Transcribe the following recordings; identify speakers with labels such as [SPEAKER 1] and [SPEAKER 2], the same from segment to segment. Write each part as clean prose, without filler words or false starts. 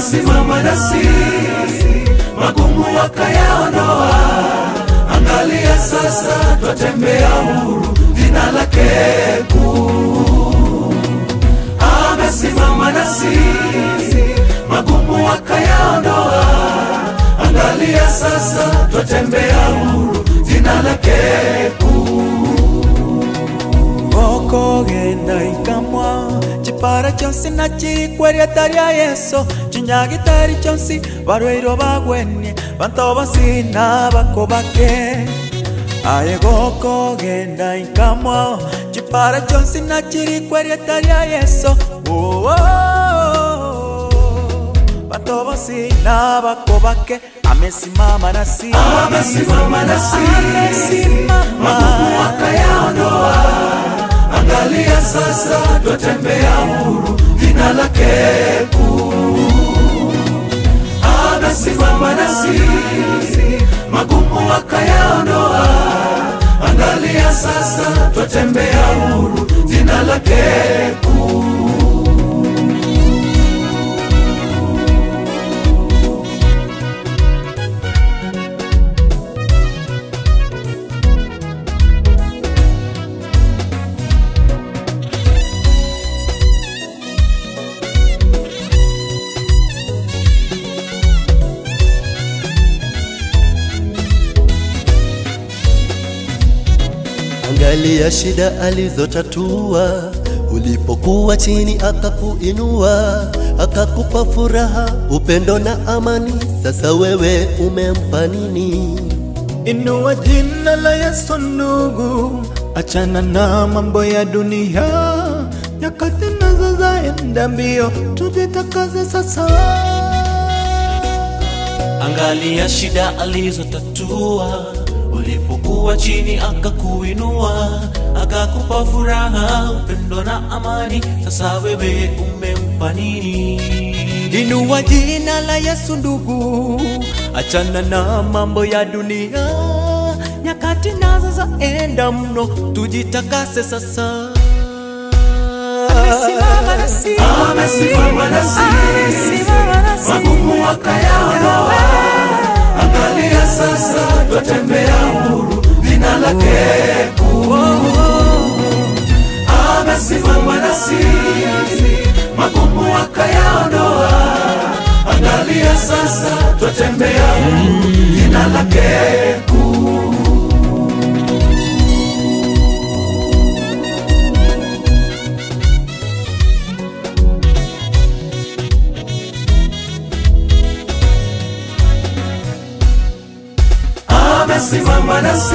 [SPEAKER 1] amesimama nasi, magumu akayaondoa. Angalia sasa twatembea huru, jina lake kuu. Amesimama nasi, magumu akayaondoa. Angalia sasa twatembea huru, jina lake kuu.
[SPEAKER 2] Oko genda ikamwa chipara chonsi na chikweria taria Yesu, chinyagitari chonsi barweiro bagwenye banto basina bakobake. Aye goko genda ikamwa chipara chonsi na chikweria taria Yesu, banto basina bakobake. Amesimama nasi,
[SPEAKER 1] amesimama nasi, magumu akayaondoa. Angalia sasa twatembea huru, jina lake kuu. Amesimama nasi, magumu akayaondoa. Angalia sasa twatembea huru, jina lake kuu.
[SPEAKER 3] Angalia shida alizotatua, ulipokuwa chini akakuinua, akakupa furaha, upendo na amani. Sasa wewe umempa nini?
[SPEAKER 2] Inua jina la Yesu ndugu, achana na mambo ya dunia. Nyakati nazo zaenda mbio, tujitakaze sasa.
[SPEAKER 1] Angalia shida alizotatua, ulipokuwa chini akakuinua, akakupa furaha, upendo na amani. Sasa wewe umempa nini?
[SPEAKER 2] Inua jina la Yesu ndugu, achana na mambo ya dunia. Nyakati nazo zaenda mno, tujitakase sasa. Amesimama nasi,
[SPEAKER 1] amesimama nasi, magumu akayaondoa. Angalia sasa twatembea huru, jina lake kuu. Amesimama nasi, magumu akayaondoa. Angalia sasa twatembea huru, jina lake kuu.
[SPEAKER 2] amesimama nasi,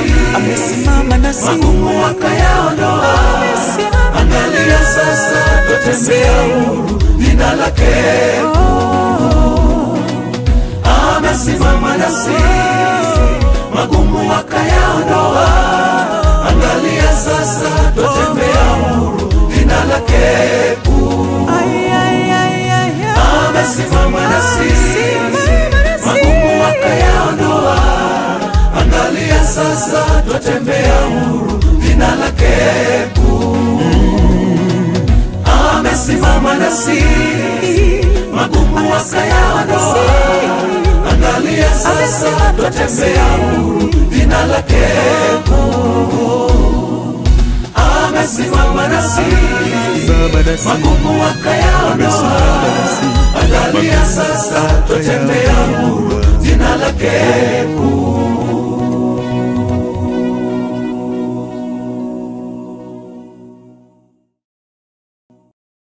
[SPEAKER 1] magumu akayaondoa. Angalia sasa twatembea huru, jina lake kuu. Amesimama nasi, magumu akayaondoa. Angalia sasa twatembea huru, jina lake kuu. Amesimama nasi, magumu akayaondoa. Angalia sasa twatembea huru, jina lake kuu. Amesimama nasi, magumu akayaondoa. Angalia sasa twatembea huru, jina lake kuu. Amesimama nasi, magumu akayaondoa. Angalia sasa twatembea huru, jina lake